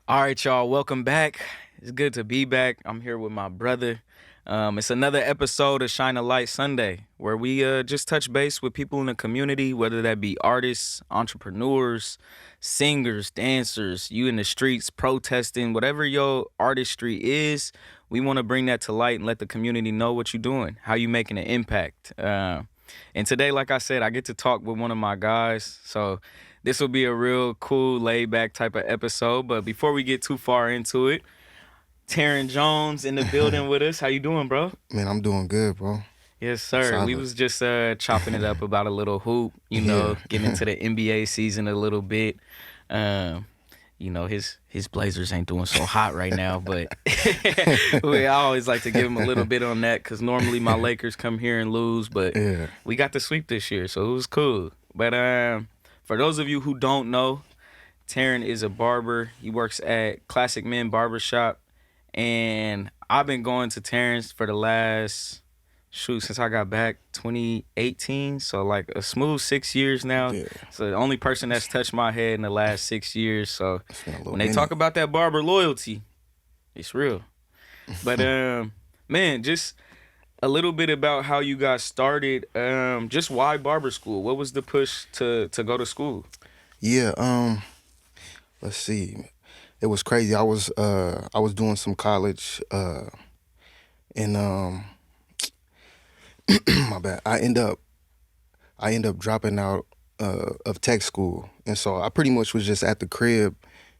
All right, y'all, welcome back. It's good to be back. I'm here with my brother. It's another episode of Shine a Light Sunday, where we just touch base with people in the community, whether that be artists, entrepreneurs, singers, dancers, you in the streets protesting, whatever your artistry is. We want to bring that to light and let the community know what you're doing, how you making an impact. And today, like I said, I get to talk with one of my guys. So this will be a real cool, laid back type of episode. But before we get too far into it, Taryn Jones in the building with us. How you doing, bro? Man, I'm doing good, bro. Yes, sir. We Solid. was just chopping it up about a little hoop, Yeah. getting into the NBA season a little bit. Um, his Blazers ain't doing so hot right now, but I always like to give him a little bit on that because normally my Lakers come here and lose, but Yeah. we got the sweep this year, so it was cool. But for those of you who don't know, Taryn is a barber. He works at Classic Men Barbershop, and I've been going to Terrence for the last since I got back 2018, so like a smooth 6 years now. Yeah. So the only person that's touched my head in the last 6 years. So It's been a little when they talk minute. about that barber loyalty, it's real. But man, just a little bit about how you got started. Just why barber school? What was the push to go to school? Yeah, let's see. It was crazy. I was doing some college and my bad. I end up dropping out of tech school. And so I pretty much was just at the crib,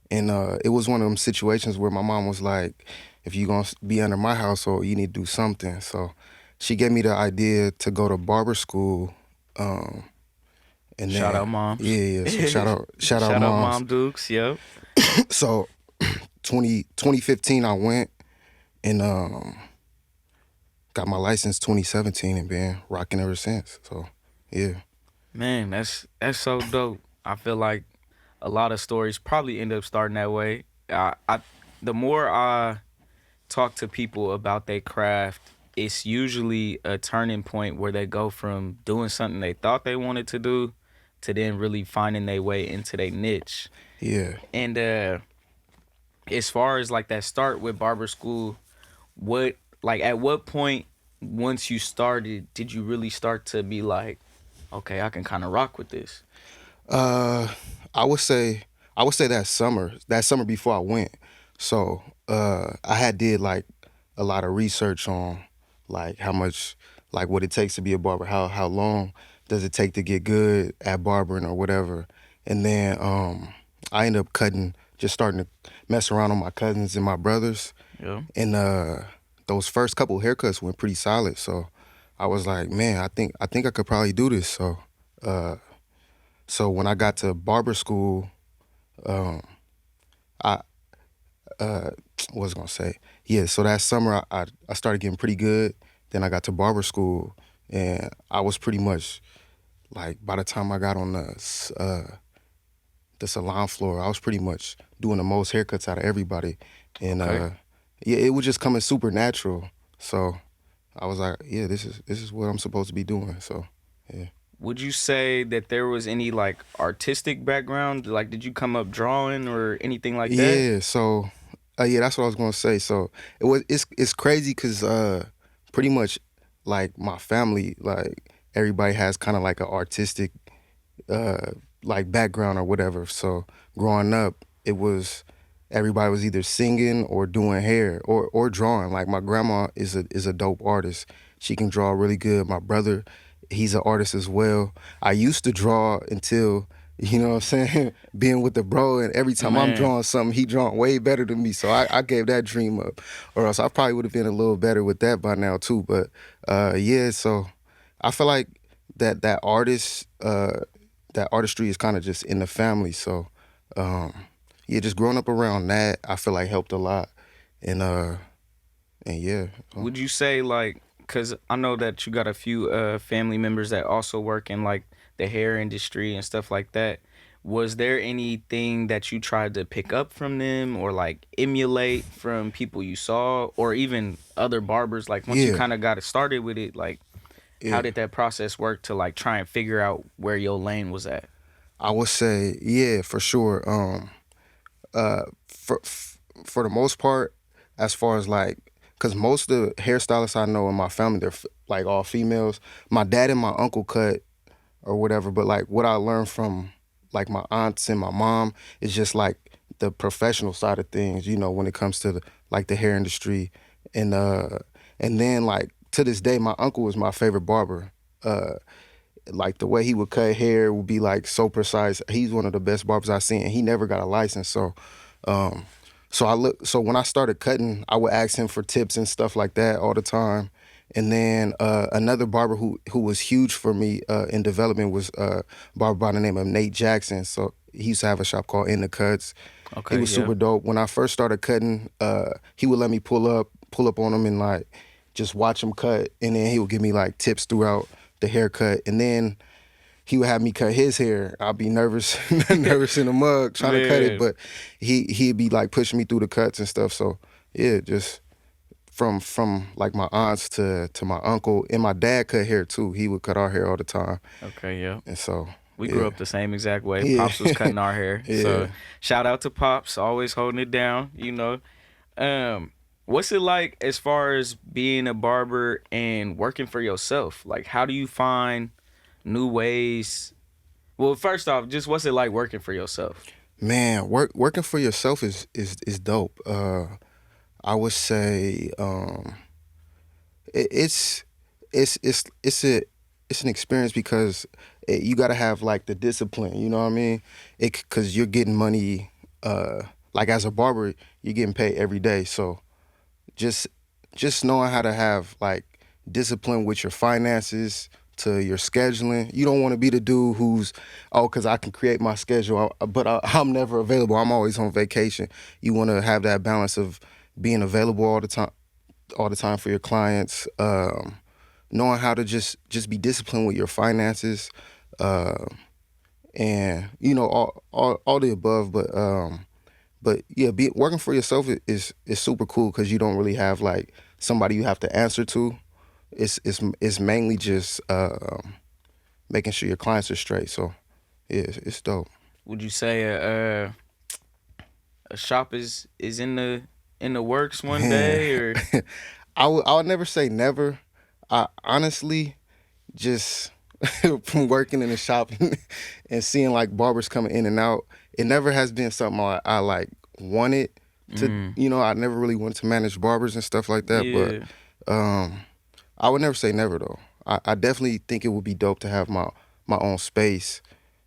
and it was one of them situations where my mom was like, if you going to be under my household, you need to do something. So she gave me the idea to go to barber school. Um, and Shout then out moms. yeah, yeah. So shout out Shout out moms. Mom Dukes. Yep. So 2015 I went and got my license 2017 and been rocking ever since. So yeah. Man, that's so dope. I feel like a lot of stories probably end up starting that way. The more I talk to people about their craft, it's usually a turning point where they go from doing something they thought they wanted to do to then really finding their way into their niche. Yeah. And as far as like that start with barber school, what like at what point once you started did you really start to be like, okay, I can kind of rock with this? Uh, I would say that summer before I went. So I had did like a lot of research on like how much like what it takes to be a barber, how long does it take to get good at barbering or whatever. And then I ended up just starting to mess around on my cousins and my brothers. Yeah. And those first couple haircuts went pretty solid. So I was like, man, I think I could probably do this. Uh so when I got to barber school, um, I what was I gonna say? Yeah, so that summer I started getting pretty good. Then I got to barber school, and I was pretty much like by the time I got on the salon floor, I was pretty much doing the most haircuts out of everybody, and Okay. yeah, it was just coming super natural. So I was like, yeah, this is what I'm supposed to be doing. So yeah. Would you say that there was any like artistic background? Like, did you come up drawing or anything like that? Yeah, so yeah, that's what I was gonna say. So it's crazy because pretty much like my family, like everybody has kind of like an artistic uh like background or whatever. So growing up, it was everybody was either singing or doing hair or drawing. Like my grandma is a dope artist. She can draw really good. My brother, he's an artist as well. I used to draw until what I'm saying, being with the bro, and every time I'm Man, drawing something, he drawing way better than me. So I gave that dream up, or else I probably would have been a little better with that by now too. But yeah, so I feel like that artistry is kind of just in the family. So um, yeah, just growing up around that, I feel like helped a lot. And and yeah, so, would you say like, cause I know that you got a few family members that also work in like the hair industry and stuff like that. Was there anything that you tried to pick up from them or like emulate from people you saw or even other barbers? Like once you yeah, kind of got it started with it, like how yeah. did that process work to like try and figure out where your lane was at? I would say yeah, for sure. for for the most part, as far as like, cause most of the hairstylists I know in my family, they're like all females. My dad and my uncle cut or whatever, but like what I learned from like my aunts and my mom is just like the professional side of things, you know, when it comes to like the hair industry, and and then like to this day, my uncle was my favorite barber. Uh, like the way he would cut hair would be like so precise. He's one of the best barbers I've seen, and he never got a license. So, um, so when I started cutting, I would ask him for tips and stuff like that all the time. And then another barber who was huge for me in development was a barber by the name of Nate Jackson. So he used to have a shop called In the Cuts. He Okay, was yeah. super dope. When I first started cutting, he would let me pull up on him and like just watch him cut, and then he would give me like tips throughout the haircut. And then he would have me cut his hair. I'd be nervous, nervous in the mug trying to cut it, Man, but he'd be like pushing me through the cuts and stuff. So yeah, just from like my aunts to my uncle, and my dad cut hair too. He would cut our hair all the time, okay, yeah. and so We grew yeah, up the same exact way. yeah, Pops was cutting our hair. So yeah. shout out to Pops, always holding it down, you know. Um, what's it like as far as being a barber and working for yourself? Like how do you find new ways? Well, first off, just what's it like working for yourself? Man, working for yourself is dope. I would say it, it's it's a it's an experience because you got to have like the discipline. You know what I mean? It because you're getting money. Like as a barber, you're getting paid every day. So just just knowing how to have like discipline with your finances to your scheduling. You don't want to be the dude who's because I can create my schedule, but I'm never available. I'm always on vacation. You want to have that balance of being available all the time for your clients. Knowing how to just be disciplined with your finances, uh, and you know all the above. But yeah, working for yourself is super cool because you don't really have like somebody you have to answer to. It's mainly just making sure your clients are straight. So yeah, it's dope. Would you say a shop is in the works one Man, day or I would never say never. I honestly just from working in the shop and seeing like barbers coming in and out, it never has been something I like wanted to. mm, You know, I never really wanted to manage barbers and stuff like that. But yeah, um, I would never say never though. I definitely think it would be dope to have my own space,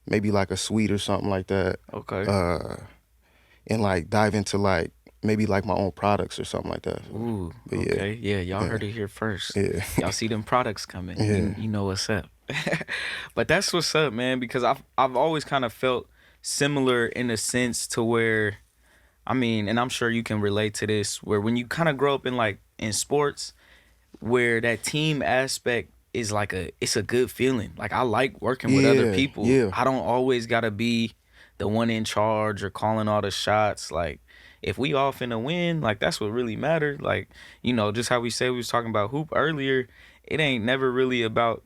maybe like a suite or something like that, okay. uh, and like dive into like maybe like my own products or something like that. So, Ooh, but yeah, okay. Yeah, y'all yeah, heard it here first. yeah, Y'all see them products coming. yeah, You know what's up. But that's what's up, man, because I've always kind of felt similar in a sense to where I mean, and I'm sure you can relate to this, where when you kind of grow up in like in sports, where that team aspect is like it's a good feeling. Like I like working with other yeah, people. yeah. I don't always gotta be the one in charge or calling all the shots. Like if we all finna win, like that's what really matters. Like, you know, just how we say we was talking about hoop earlier, it ain't never really about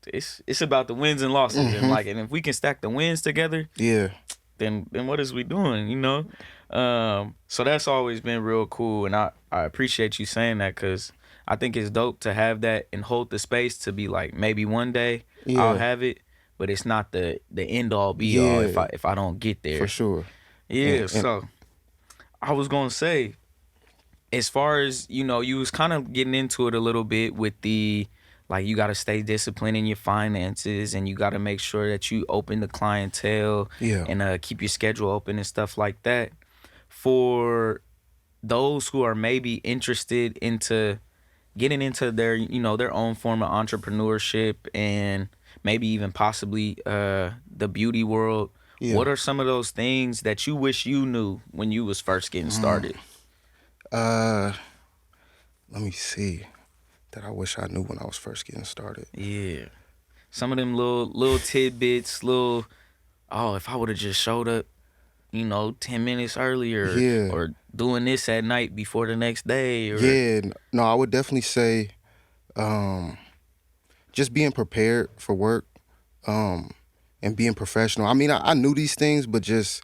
it's about the wins and losses. And Hmm. like and if we can stack the wins together, Yeah. then what is we doing, you know? So that's always been real cool, and I appreciate you saying that because I think it's dope to have that and hold the space to be like maybe one day I'll Yeah. have it, but it's not the end all be all Yeah. if I don't get For there. sure. Yeah, And so I was gonna say as far as you know you was kind of getting into it a little bit with the like you got to stay disciplined in your finances and you got to make sure that you open the clientele yeah. and keep your schedule open and stuff like that for those who are maybe interested into getting into their you know their own form of entrepreneurship and maybe even possibly the beauty world. Yeah. What are some of those things that you wish you knew when you was first getting Mm. started? Uh, let me see. That I wish I knew when I was first getting started. Yeah. Some of them little tidbits, little oh, if I would have just showed up, you know, 10 minutes earlier Yeah. or doing this at night before the next day or Yeah. No, I would definitely say um, just being prepared for work, um, and being professional. I mean, I knew these things, but just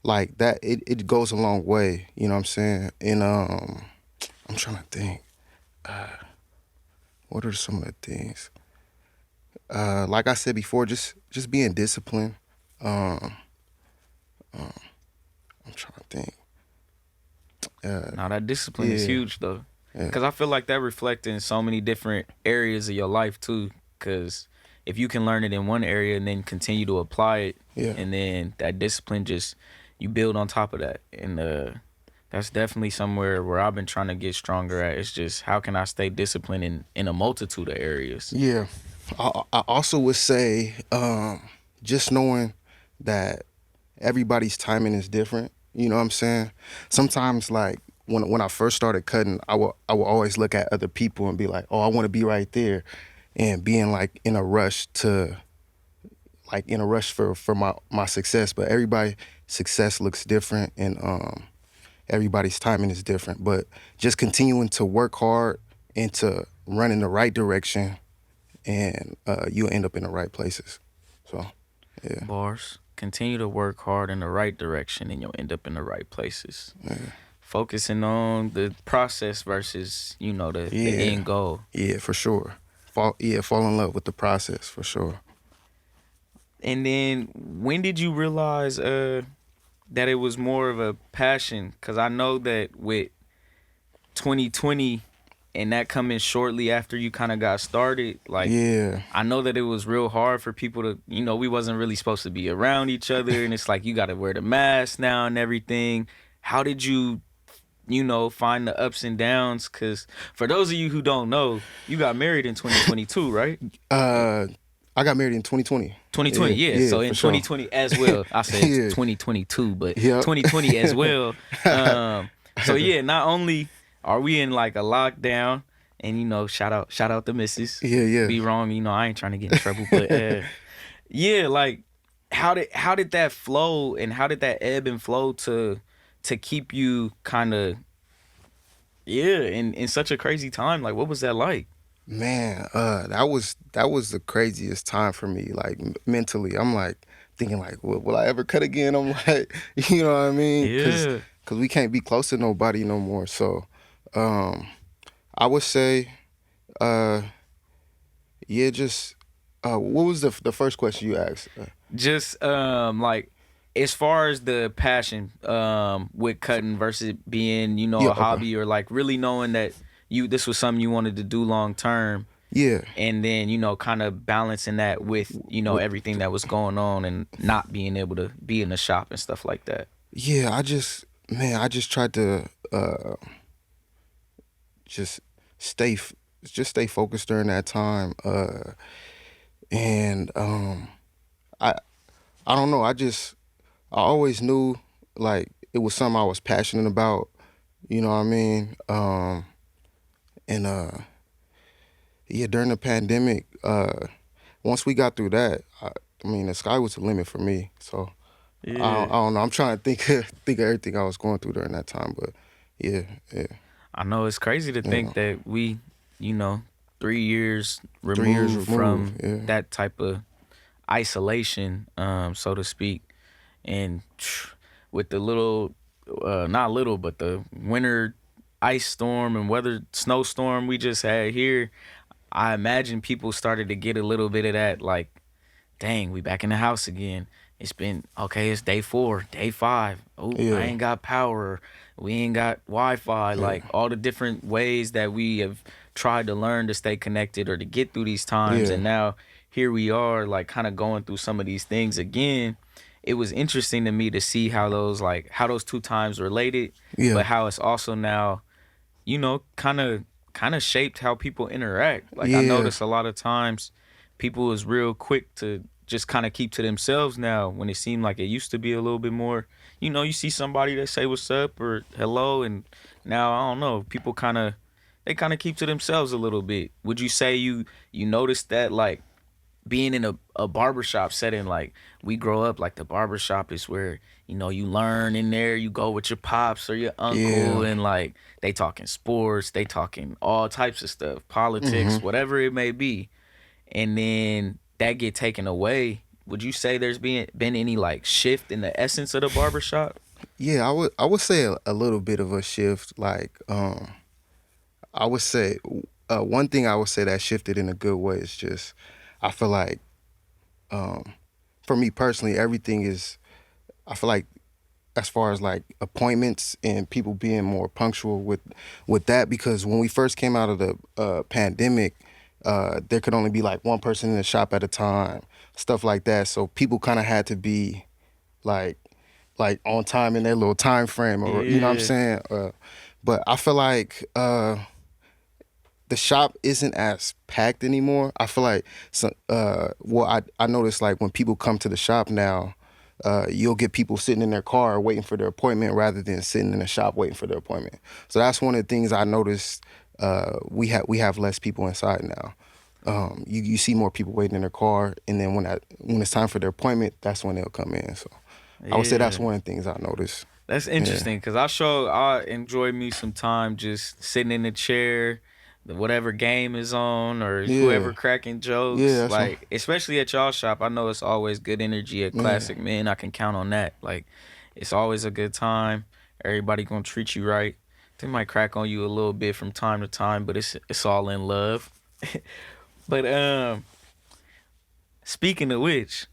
like that it goes a long way, you know what I'm saying? And I'm trying to think, what are some of the things? Like I said before, just being disciplined. Um, I'm trying to think. Uh, Now that discipline is yeah, huge though, yeah, because I feel like that reflects in so many different areas of your life too. Because if you can learn it in one area and then continue to apply it, yeah, and then that discipline just you build on top of that, and that's definitely somewhere where I've been trying to get stronger at. It's just how can I stay disciplined in a multitude of areas. yeah. I also would say, just knowing that everybody's timing is different. You know what I'm saying? Sometimes, like when I first started cutting, I will always look at other people and be like, oh, I want to be right there, and being like in a rush to in a rush for my success. But everybody success looks different, and everybody's timing is different. But just continuing to work hard and to run in the right direction, and you'll end up in the right places. So yeah, Bars. Continue to work hard in the right direction, and you'll end up in the right places. yeah, Focusing on the process versus the yeah, end goal. yeah, for sure. Fall in love with the process for sure. And then when did you realize that it was more of a passion? Because I know that with 2020 and that coming shortly after you kind of got started, like Yeah, I know that it was real hard for people to, we wasn't really supposed to be around each other, and it's like you got to wear the mask now and everything. How did you, find the ups and downs? Because for those of you who don't know, you got married in 2022, right? uh, I got married in 2020. 2020, Yeah, yeah. yeah, So for in sure. 2020 as well, I said Yeah, 2022, but yep. 2020 as well. So yeah, not only are we in like a lockdown, and shout out the missus. Yeah, yeah. Be wrong, I ain't trying to get in trouble, but yeah, like how did that flow, and how did that ebb and flow to keep you kind of in such a crazy time? Like, what was that like? Man, that was the craziest time for me. Like mentally, I'm like thinking like, will I ever cut again? I'm like, you know what I mean? Yeah. Cause we can't be close to nobody no more. So, um, I would say, uh, yeah, just what was the first question you asked? Just like as far as the passion with cutting versus being Yeah, a okay. hobby, or like really knowing that you this was something you wanted to do long term, Yeah, and then kind of balancing that with with, everything that was going on and not being able to be in the shop and stuff like that. yeah. I just tried to just stay f- just stay focused during that time. And I I don't know. I always knew like it was something I was passionate about. You know what I mean? And yeah, during the pandemic, once we got through that, I mean the sky was the limit for me. So I Yeah, don't know. I'm trying to think think of everything I was going through during that time. But yeah, yeah, I know it's crazy to yeah. think that we, you know 3 years 3 years removed removed. from Yeah, that type of isolation, so to speak. And with the little, not little, but the winter ice storm and weather snowstorm we just had here, I imagine people started to get a little bit of that, like, dang, we back in the house again. It's been okay. It's day 4, day 5. Oh, I yeah, ain't got power. We ain't got Wi-Fi. yeah, Like all the different ways that we have tried to learn to stay connected or to get through these times, yeah, and now here we are, like kind of going through some of these things again. It was interesting to me to see how those two times related, yeah, but how it's also now kind of shaped how people interact. Like I yeah, notice a lot of times people is real quick to just kind of keep to themselves now, when it seemed like it used to be a little bit more. You see somebody that say what's up or hello, and now I don't know, people they kind of keep to themselves a little bit. Would you say you noticed that, like being in a barbershop setting? Like we grow up, like the barbershop is where you learn in there, you go with your pops or your uncle, yeah. and like they talking sports, they talking all types of stuff, Mhm. politics, whatever it may be. And then that get taken away would you say there's been any like shift in the essence of the barbershop? Yeah, I would say a little bit of a shift. Like, I would say one thing I would say that shifted in a good way is just I feel like um, for me personally, everything is. I feel like as far as like appointments and people being more punctual with that, because when we first came out of the pandemic, there could only be like one person in the shop at a time, stuff like that. So people kind of had to be like on time in their little time frame, or you know what I'm Yeah. saying. But I feel like the shop isn't as packed anymore. I feel like well, I noticed like when people come to the shop now, you'll get people sitting in their car waiting for their appointment rather than sitting in the shop waiting for their appointment. So that's one of the things I noticed. We have less people inside now. You see more people waiting in their car, and then when it's time for their appointment, that's when they'll come in. So I would say that's Yeah. one of the things I noticed. That's Yeah, interesting because I enjoy me some time just sitting in the chair, whatever game is on or yeah, whoever cracking yeah. jokes. That's one. Like especially at y'all shop, I know it's always good energy at Yeah, Classic Men. I can count on that. Like it's always a good time. Everybody gonna treat you right. They might crack on you a little bit from time to time, but it's all in love. But speaking of which,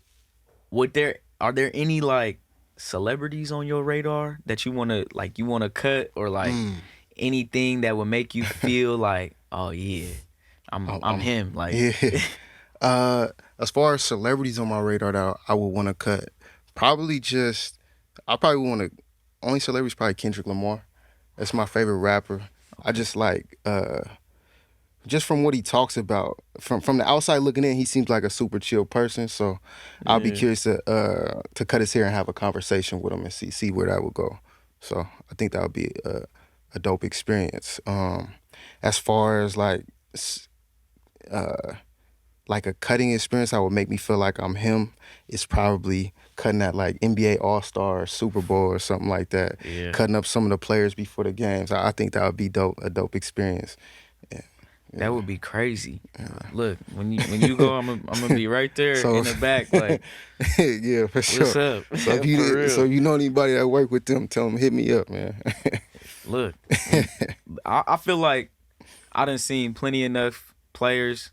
would there are there any like celebrities on your radar that you wanna cut or like mm. anything that would make you feel like, oh yeah, I'm I'm him. Like yeah. Uh, as far as celebrities on my radar that I would want to cut, probably just I probably want to only celebrities probably Kendrick Lamar. That's my favorite rapper. I okay, just like just from what he talks about from the outside looking in, he seems like a super chill person. So I'll be yeah, curious to cut his hair and have a conversation with him and see where that would go. So I think that would be a dope experience. As far as s- uh like a cutting experience that would make me feel like I'm him is probably cutting at like NBA All Star or Super Bowl or something like that. yeah. Cutting up some of the players before the games. I think that would be a dope experience. Yeah, That yeah. would be crazy. Look, when you go, I'm gonna be right there So in the back. Like, yeah, for what's sure. up? So if For so real. if you know anybody that work with them, tell them hit me up, man. Look, when I feel like I done seen plenty enough players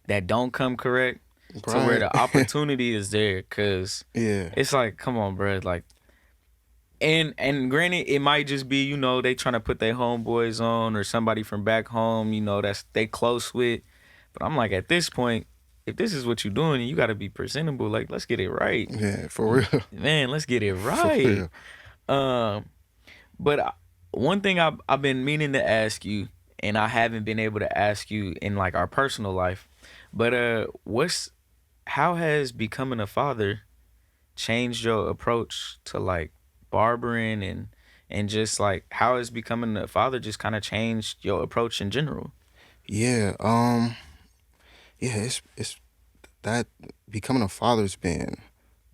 that don't come correct to where Right. the opportunity is there. Cause Yeah. it's like, come on, bro. Like, and granted, it might just be they trying to put their homeboys on or somebody from back home. That's they close with. But I'm like, at this point, if this is what you're doing, you got to be presentable. Like, let's get it right, Yeah, for real. man. Let's get it For right. real. Um, but one thing I've been meaning to ask you, and I haven't been able to ask you in like our personal life, but what's how has becoming a father changed your approach to like barbering and just like how has becoming a father just kind of changed your approach in general? Yeah. Yeah, it's that becoming a father's been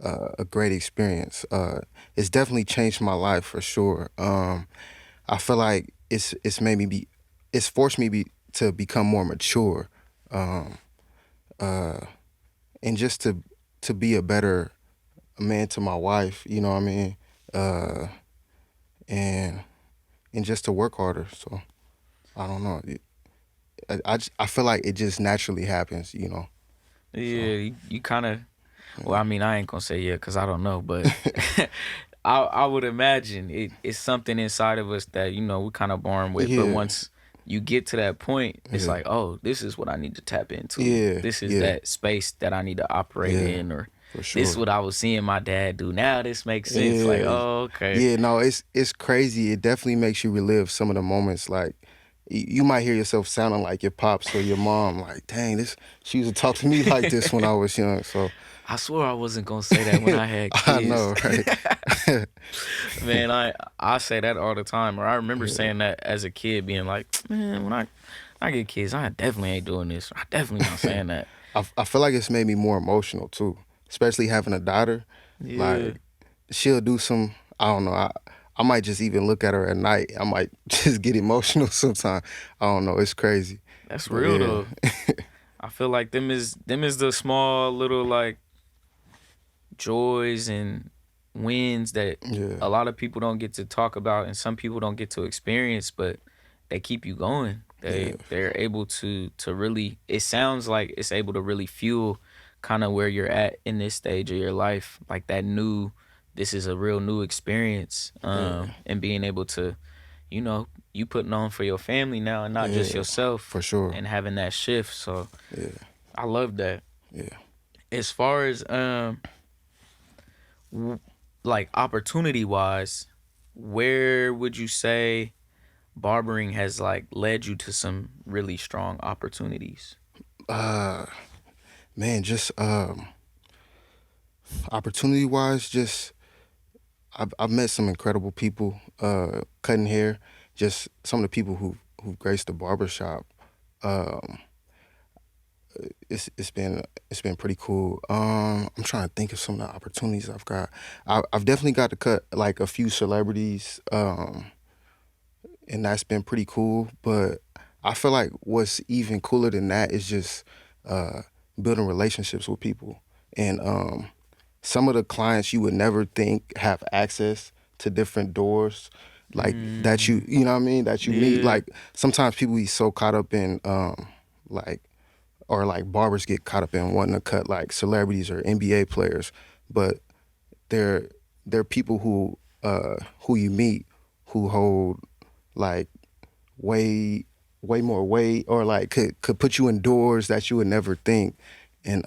a great experience. It's definitely changed my life for sure. I feel like it's made me be, it's forced me to become more mature, um, uh, and just to be a better man to my wife. You know what I mean? Uh, and just to work harder. So I don't know. I feel like it just naturally happens. So Yeah, you kind of. Well, yeah. I mean, I ain't gonna say yeah because I don't know, but I would imagine it's something inside of us that we're kind of born with. But Yeah, once you get to that point, it's yeah, like, oh, this is what I need to tap into. yeah, This is yeah, that space that I need to operate yeah, in, or for this is sure. what I was seeing my dad do. Now this makes sense. Like, Yeah, oh, okay. yeah. No, it's crazy. It definitely makes you relive some of the moments. Like you might hear yourself sounding like your pops or your mom. Like, dang, this she used to talk to me like this when I was young. So I swear I wasn't gonna say that when I had I kids. know, right? Man, I say that all the time. Or I remember Yeah, saying that as a kid, being like, man, when I get kids, I definitely ain't doing this. I definitely not saying that. I feel like it's made me more emotional too, especially having a daughter. Yeah, Like she'll do some. I don't know. I might just even look at her at night. I might just get emotional sometimes. I don't know. It's crazy, that's but real yeah, though. I feel like them is the small little like joys and wins that Yeah, a lot of people don't get to talk about and some people don't get to experience, but they keep you going. yeah, They're able to really, it sounds like it's able to really fuel kind of where you're at in this stage of your life, like that new, this is a real new experience, yeah, and being able to, you know, you putting on for your family now and not just yeah, yourself, for sure. and having that shift. So Yeah, I love that. yeah. As far as like opportunity wise, where would you say barbering has like led you to some really strong opportunities? Uh, man, just opportunity wise, just I've met some incredible people cutting hair. Just some of the people who graced the barber shop. Um, it's been pretty cool. I'm trying to think of some of the opportunities I've got. I've definitely got to cut like a few celebrities. And that's been pretty cool. But I feel like what's even cooler than that is just uh, building relationships with people. And some of the clients you would never think have access to different doors, like that Mm, you know what I mean, that you meet. yeah, Like sometimes people be so caught up in like or like barbers get caught up in wanting to cut like celebrities or NBA players, but they're they're people who you meet who hold like way more weight or like could put you in doors that you would never think and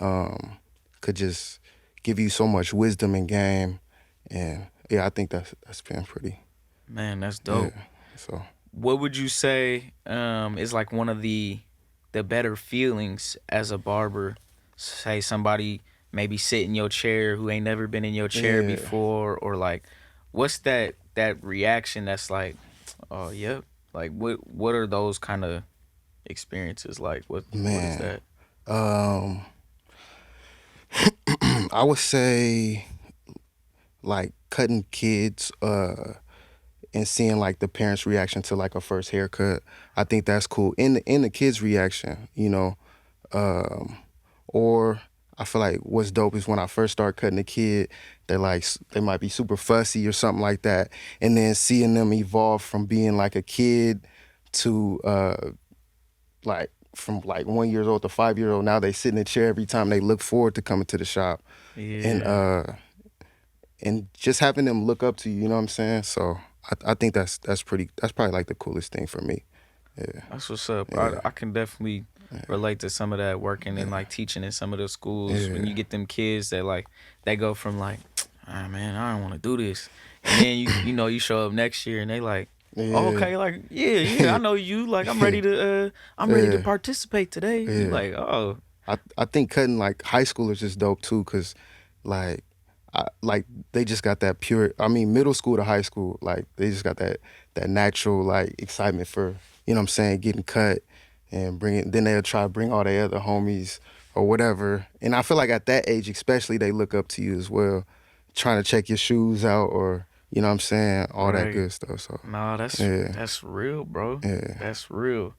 could just give you so much wisdom and game and yeah I think that's been pretty man, that's yeah dope. so What would you say is like one of the better feelings as a barber? Say somebody maybe sit in your chair who ain't never been in your chair yeah before, or like, what's that reaction that's like, oh yep, like what are those kind of experiences like? What is man that? um I would say like cutting kids and seeing like the parents reaction to like a first haircut. I think that's cool in the kids reaction, you know. um or I feel like what's dope is when I first start cutting a kid, they're like they might be super fussy or something like that, and then seeing them evolve from being like a kid to like from like 1 years old to 5 year old. Now they sit in a chair every time they look forward to coming to the shop, and Yeah, just having them look up to you. You know what I'm saying? So I think that's probably like the coolest thing for me. Yeah, that's what's up. yeah, I can definitely relate to some of that working and like teaching in some of the schools when you yeah, get them kids that like they go from like, ah man, I don't want to do this, and then you know you show up next year and they like, oh, yeah, okay, like yeah, I know you, like I'm ready to yeah, participate today. You yeah. like, oh I think cutting like high schoolers is dope too, cause like like they just got that pure. I mean, middle school to high school, like they just got that natural like excitement for you know what I'm saying, getting cut and bringing. Then they'll try to bring all their other homies or whatever. And I feel like at that age, especially, they look up to you as well, trying to check your shoes out or you know what I'm saying, all that right, good stuff. So nah, yeah, that's real, bro. yeah, That's real.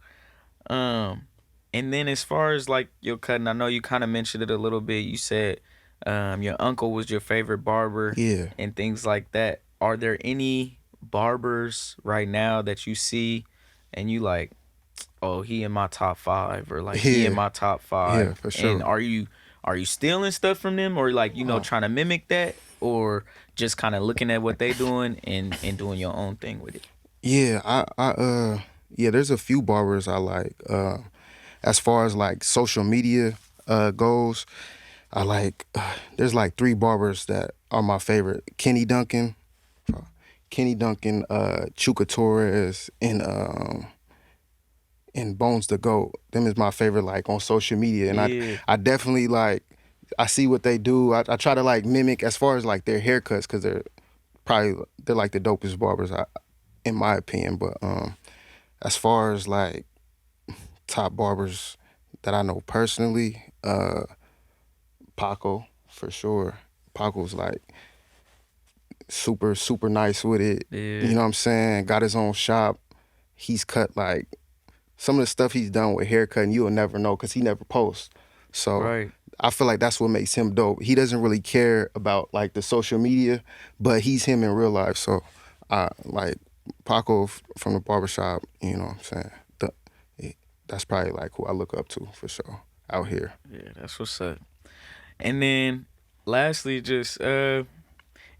Um, and then as far as like your cutting, I know you kind of mentioned it a little bit. You said your uncle was your favorite barber yeah, and things like that. Are there any barbers right now that you see and you like, oh, he in my top five, or like he in yeah, my top yeah, five? for And sure. are you stealing stuff from them, or like, you know, Uh, trying to mimic that, or just kind of looking at what they doing and doing your own thing with it? Yeah, yeah, there's a few barbers I like. As far as like social media goes, I like there's like three barbers that are my favorite. Kenny Duncan, Chuka Torres, and Bones the Goat. Them is my favorite like on social media. And Yeah, I definitely like I see what they do. I try to like mimic as far as like their haircuts because they're like the dopest barbers in my opinion. But as far as like top barbers that I know personally, Paco for sure. Paco's like super nice with it. You yeah, know what I'm saying? Got his own shop. He's cut like some of the stuff he's done with haircutting you'll never know because he never posts. So right. I feel like that's what makes him dope. He doesn't really care about like the social media, but he's him in real life. So, like Paco from the barbershop, you know what I'm saying? The, that's probably like who I look up to for sure out here. Yeah, that's what's up. And then lastly, just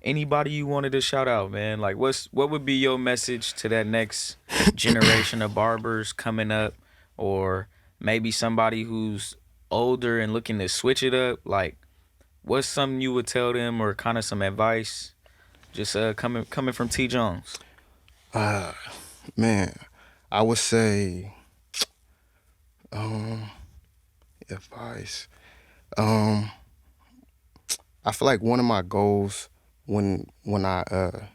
anybody you wanted to shout out, man. Like what would be your message to that next generation of barbers coming up, or maybe somebody who's older and looking to switch it up? Like what's something you would tell them, or kind of some advice? Just coming from T Jones. Uh, Man, I would say um, advice. Um, I feel like one of my goals when I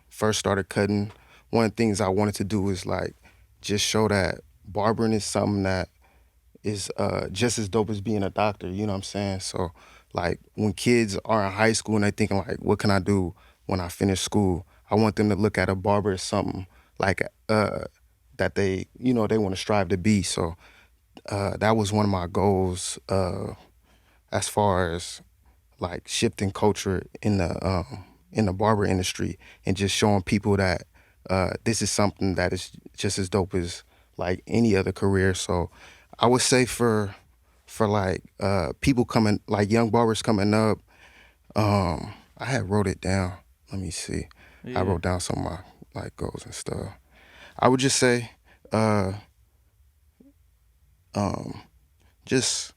first started cutting, one of the things I wanted to do is like just show that barbering is something that is just as dope as being a doctor. You know what I'm saying? So like when kids are in high school and they thinking like, what can I do when I finish school? I want them to look at a barber as something like that they they want to strive to be. So that was one of my goals as far as like shifting culture in the barber industry and just showing people that this is something that is just as dope as like any other career. So I would say for like people coming like young barbers coming up, I had wrote it down. Let me see. I Yeah. wrote down some of my like goals and stuff. I would just say uh um just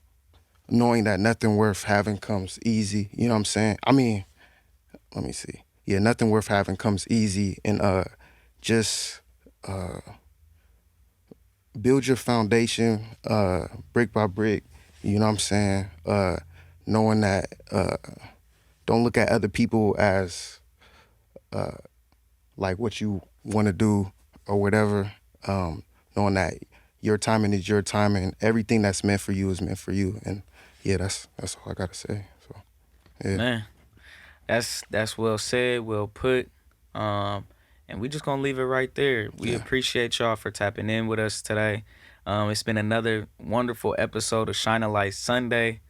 knowing that nothing worth having comes easy. You know what I'm saying? I mean, let me see. Yeah, nothing worth having comes easy, and just uh, build your foundation brick by brick. You know what I'm saying? Knowing that don't look at other people as like what you want to do or whatever. Knowing that your timing is your timing. Everything that's meant for you is meant for you, and yeah, that's all I gotta say. So yeah, Man, that's well said, well put. Um, and we just gonna leave it right there. We yeah, appreciate y'all for tapping in with us today. It's been another wonderful episode of Shine a Light Sunday,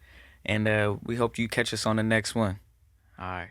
and we hope you catch us on the next one. All right.